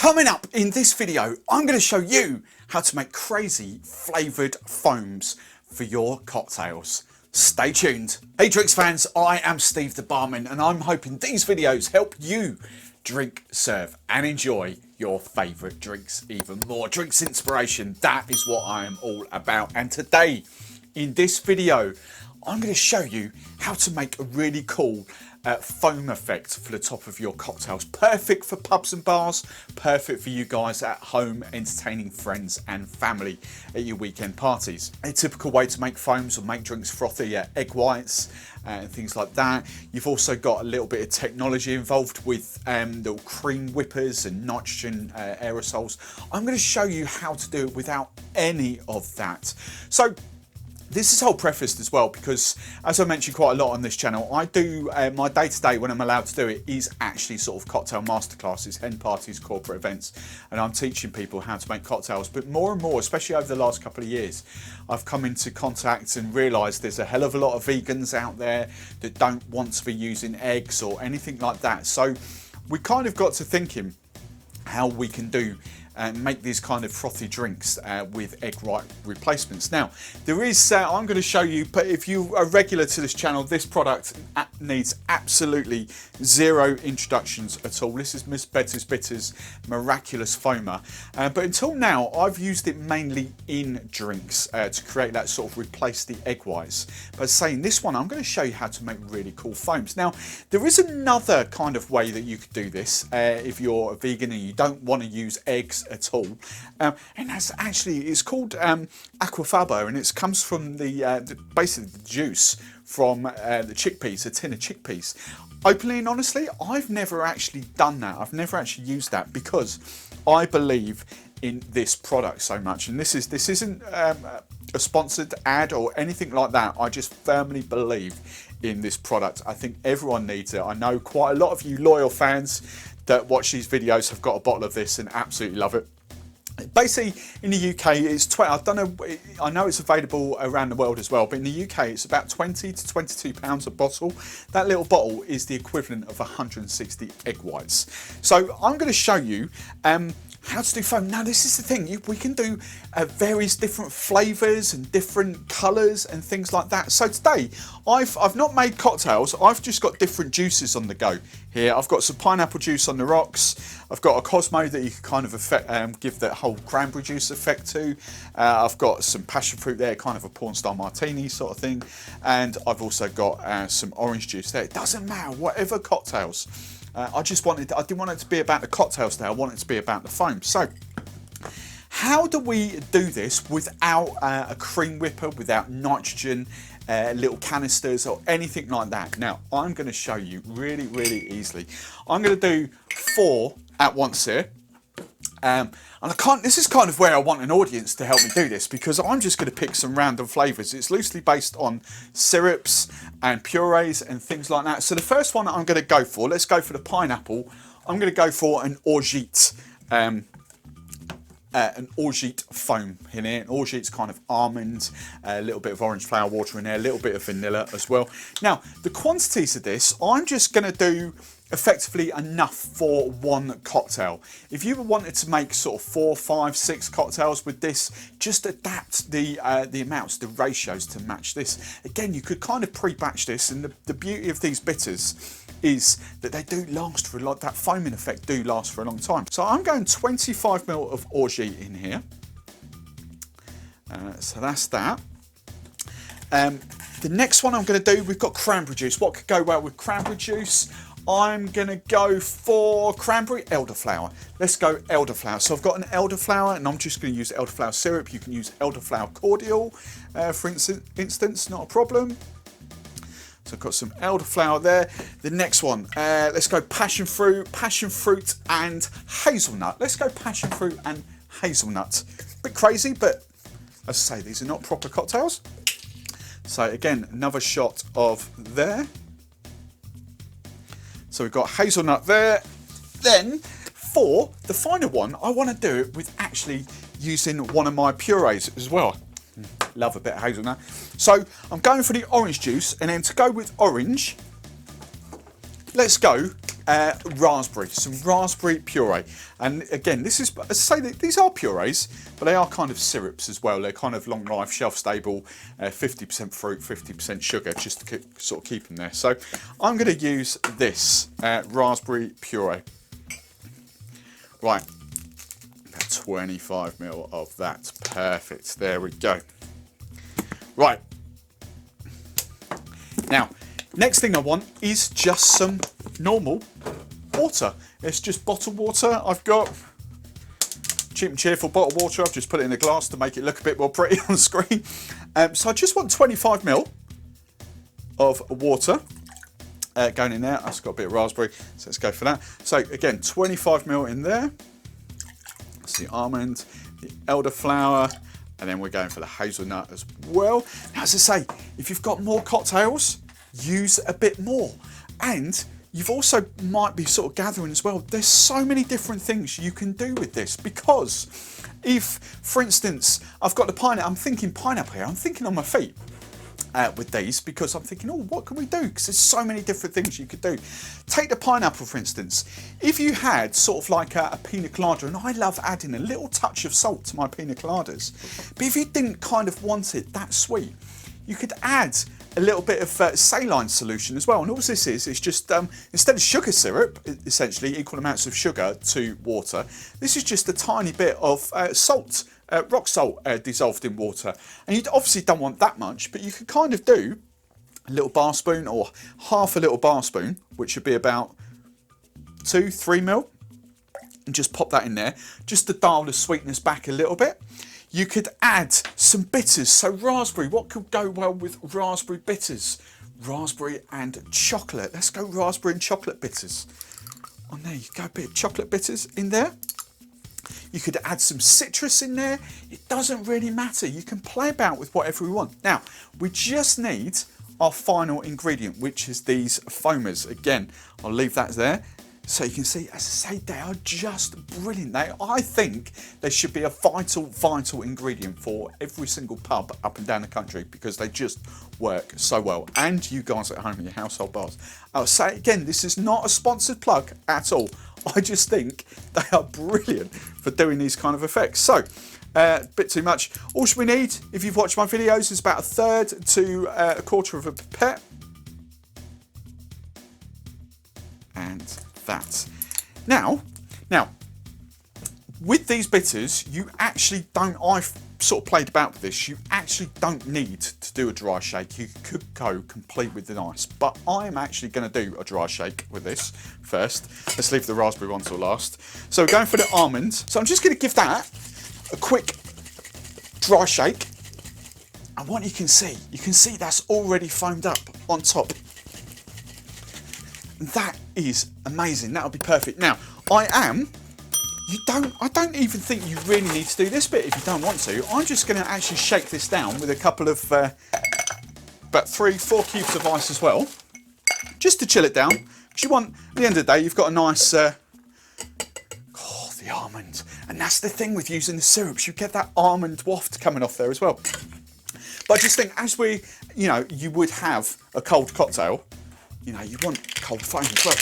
Coming up in this video, I'm going to show you how to make crazy flavoured foams for your cocktails. Stay tuned. Hey drinks fans, I am Steve the Barman and I'm hoping these videos help you drink, serve and enjoy your favourite drinks even more. Drinks inspiration, that is what I am all about. And today in this video, I'm going to show you how to make a really cool foam effect for the top of your cocktails. Perfect for pubs and bars, perfect for you guys at home entertaining friends and family at your weekend parties. A typical way to make foams or make drinks frothy are egg whites and things like that. You've also got a little bit of technology involved with little cream whippers and nitrogen aerosols. I'm going to show you how to do it without any of that. So this is all prefaced as well because, as I mentioned quite a lot on this channel, I do my day-to-day when I'm allowed to do it is actually sort of cocktail masterclasses, hen parties, corporate events, and I'm teaching people how to make cocktails. But more and more, especially over the last couple of years, I've come into contact and realised there's a hell of a lot of vegans out there that don't want to be using eggs or anything like that. So we kind of got to thinking how we can do and make these kind of frothy drinks with egg white replacements. Now, there is, I'm going to show you, but if you are regular to this channel, this product needs absolutely zero introductions at all. This is Miss Betty's Bitters Miraculous Foamer. But until now, I've used it mainly in drinks to create that sort of replace the egg whites. But saying this one, I'm going to show you how to make really cool foams. Now, there is another kind of way that you could do this if you're a vegan and you don't want to use eggs at all, and that's actually, it's called Aquafaba, and it comes from the basically the juice from the chickpeas, a tin of chickpeas. Openly and honestly, I've never actually done that. I've never actually used that because I believe in this product so much, and this isn't a sponsored ad or anything like that. I just firmly believe in this product. I think everyone needs it. I know quite a lot of you loyal fans that watch these videos have got a bottle of this and absolutely love it. Basically, in the UK, it's I know it's available around the world as well, but in the UK, it's about 20 to 22 pounds a bottle. That little bottle is the equivalent of 160 egg whites. So I'm going to show you how to do foam. Now, this is the thing, we can do various different flavours and different colours and things like that. So today, I've not made cocktails, I've just got different juices on the go here. I've got some pineapple juice on the rocks, I've got a Cosmo that you can kind of give that whole cranberry juice effect to. I've got some passion fruit there, kind of a porn star martini sort of thing. And I've also got some orange juice there. It doesn't matter, whatever cocktails. I didn't want it to be about the cocktails there, I want it to be about the foam. So, how do we do this without a cream whipper, without nitrogen, little canisters or anything like that? Now, I'm going to show you really, really easily. I'm going to do 4 at once here. And this is kind of where I want an audience to help me do this, because I'm just going to pick some random flavours. It's loosely based on syrups and purees and things like that. So the first one I'm going to go for, let's go for the pineapple. I'm going to go for an orgeat foam in here. An orgeat's kind of almond, a little bit of orange flower water in there, a little bit of vanilla as well. Now, the quantities of this, I'm just going to do effectively enough for one cocktail. If you wanted to make sort of 4, 5, 6 cocktails with this, just adapt the amounts, the ratios to match this. Again, you could kind of pre-batch this, and the beauty of these bitters is that they do last for a lot. That foaming effect do last for a long time. So I'm going 25 ml of orgeat in here. So that's that. The next one I'm going to do, we've got cranberry juice. What could go well with cranberry juice? I'm going to go for cranberry elderflower. Let's go elderflower. So I've got an elderflower, and I'm just going to use elderflower syrup. You can use elderflower cordial, for instance, not a problem. So I've got some elderflower there. The next one, let's go passion fruit and hazelnut. Let's go passion fruit and hazelnut. Bit crazy, but as I say, these are not proper cocktails. So again, another shot of there. So we've got hazelnut there. Then for the final one, I want to do it with actually using one of my purees as well. Love a bit of hazelnut. So I'm going for the orange juice, and then to go with orange, let's go some raspberry puree. And again, this is, as I say, these are purees, but they are kind of syrups as well. They're kind of long life, shelf stable, 50% fruit, 50% sugar, just to sort of keep them there. So I'm going to use this raspberry puree. Right, about 25 ml of that. Perfect. There we go. Right. Now, next thing I want is just some normal water. It's just bottled water. I've got cheap and cheerful bottled water. I've just put it in a glass to make it look a bit more pretty on the screen. So I just want 25 ml of water going in there. I've got a bit of raspberry, so let's go for that. So again, 25 ml in there. That's the almond, the elderflower, and then we're going for the hazelnut as well. Now, as I say, if you've got more cocktails, use a bit more. And you've also might be sort of gathering as well, there's so many different things you can do with this, because if, for instance, I've got the pineapple, I'm thinking pineapple here, I'm thinking on my feet with these, because I'm thinking, oh, what can we do? Because there's so many different things you could do. Take the pineapple, for instance. If you had sort of like a pina colada, and I love adding a little touch of salt to my pina coladas, but if you didn't kind of want it that sweet, you could add a little bit of saline solution as well. And all this is just, instead of sugar syrup, essentially equal amounts of sugar to water, this is just a tiny bit of salt, rock salt dissolved in water. And you obviously don't want that much, but you could kind of do a little bar spoon or half a little bar spoon, which would be about 2-3 ml, and just pop that in there, just to dial the sweetness back a little bit. You could add some bitters. So raspberry, what could go well with raspberry bitters? Raspberry and chocolate. Let's go raspberry and chocolate bitters. Oh, there you go, a bit of chocolate bitters in there. You could add some citrus in there. It doesn't really matter. You can play about with whatever we want. Now, we just need our final ingredient, which is these foamers. Again, I'll leave that there. So you can see, as I say, they are just brilliant. I think they should be a vital ingredient for every single pub up and down the country, because they just work so well. And you guys at home in your household bars. I'll say it again, this is not a sponsored plug at all. I just think they are brilliant for doing these kind of effects. So, a bit too much. All we need, if you've watched my videos, is about 1/3 to 1/4 of a pipette. And that. Now, with these bitters, you actually don't, I've sort of played about with this, you actually don't need to do a dry shake. You could go complete with the ice, but I'm actually going to do a dry shake with this first. Let's leave the raspberry one till last. So we're going for the almond. So I'm just going to give that a quick dry shake. And what you can see that's already foamed up on top. That is amazing. That'll be perfect. Now, I don't even think you really need to do this bit if you don't want to. I'm just going to actually shake this down with a couple of, about 3-4 cubes of ice as well, just to chill it down. Because you want, at the end of the day, you've got a nice, the almond. And that's the thing with using the syrups, you get that almond waft coming off there as well. But I just think, as we, you would have a cold cocktail, you want cold foam as well.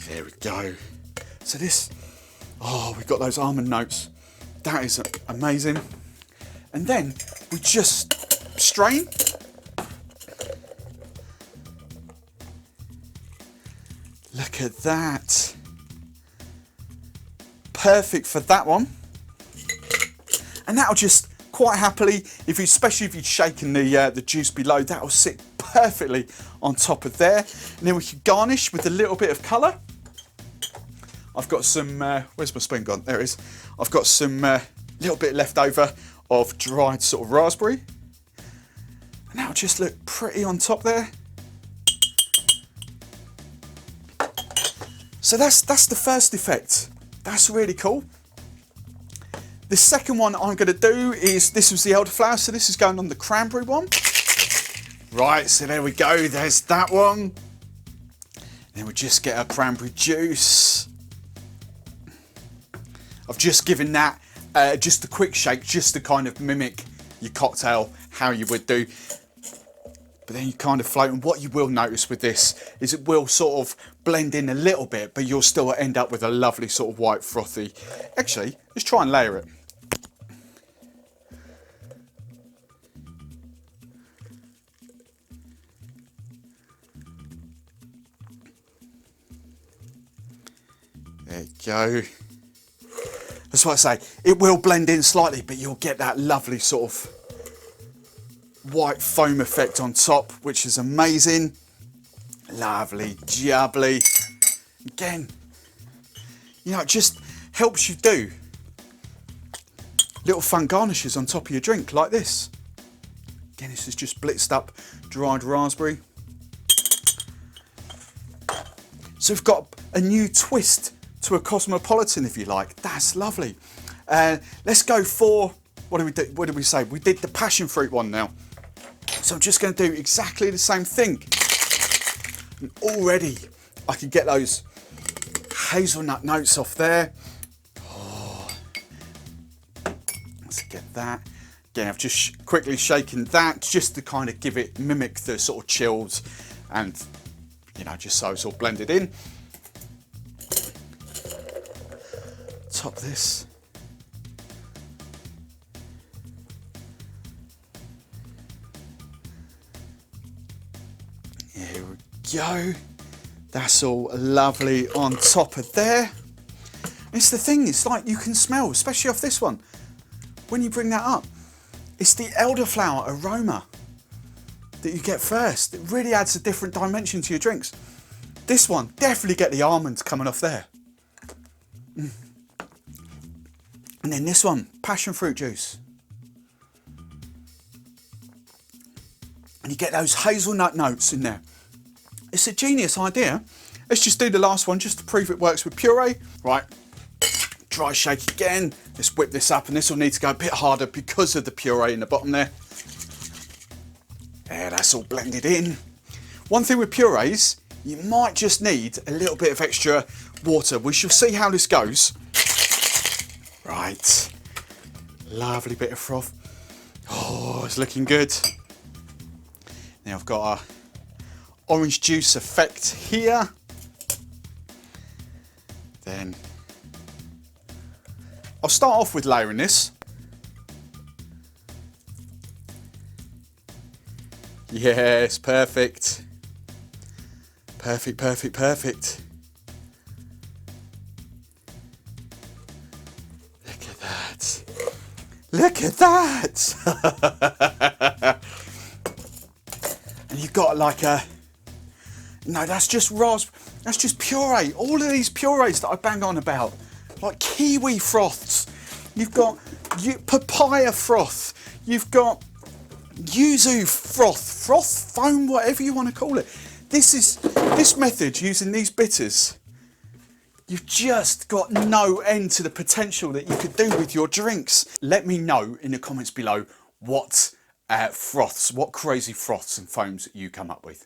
There we go. So this, we've got those almond notes. That is amazing. And then we just strain. Look at that. Perfect for that one. And that'll just quite happily, especially if you've shaken the juice below, that'll sit perfectly on top of there. And then we can garnish with a little bit of colour. I've got some, where's my spoon gone? There it is. I've got some little bit left over of dried sort of raspberry. And that'll just look pretty on top there. So that's the first effect. That's really cool. The second one I'm going to do is, this was the elderflower, so this is going on the cranberry one. Right, so there we go, there's that one. Then we just get our cranberry juice. I've just given that just a quick shake, just to kind of mimic your cocktail, how you would do. but then you kind of float. And what you will notice with this is it will sort of blend in a little bit, but you'll still end up with a lovely sort of white frothy. Actually, let's try and layer it. There you go. That's what I say. It will blend in slightly, but you'll get that lovely sort of white foam effect on top, which is amazing. Lovely, jubbly. Again, you know, it just helps you do little fun garnishes on top of your drink like this. Again, this is just blitzed up dried raspberry. So we've got a new twist to a cosmopolitan, if you like. That's lovely. Let's go for, what did we say? We did the passion fruit one now. So I'm just going to do exactly the same thing. And already I can get those hazelnut notes off there. Oh, let's get that. Again, I've just quickly shaken that just to kind of give it, mimic the sort of chilled and, you know, just so it's all blended in. Top this. Here we go. That's all lovely on top of there. It's the thing, it's like you can smell, especially off this one, when you bring that up. It's the elderflower aroma that you get first. It really adds a different dimension to your drinks. This one, definitely get the almonds coming off there. And then this one, passion fruit juice. And you get those hazelnut notes in there. It's a genius idea. Let's just do the last one just to prove it works with puree. Right, dry shake again. Let's whip this up, and this will need to go a bit harder because of the puree in the bottom there. There, that's all blended in. One thing with purees, you might just need a little bit of extra water. We shall see how this goes. Right, lovely bit of froth. Oh, it's looking good. Now I've got a orange juice effect here. Then I'll start off with layering this. Yes, perfect. Perfect, perfect, perfect. Look at that. Look at that. And you've got like a, no, that's just that's just puree. All of these purees that I bang on about, like kiwi froths. You've got papaya froth. You've got yuzu froth foam, whatever you want to call it. This method using these bitters, you've just got no end to the potential that you could do with your drinks. Let me know in the comments below what froths, what crazy froths and foams that you come up with.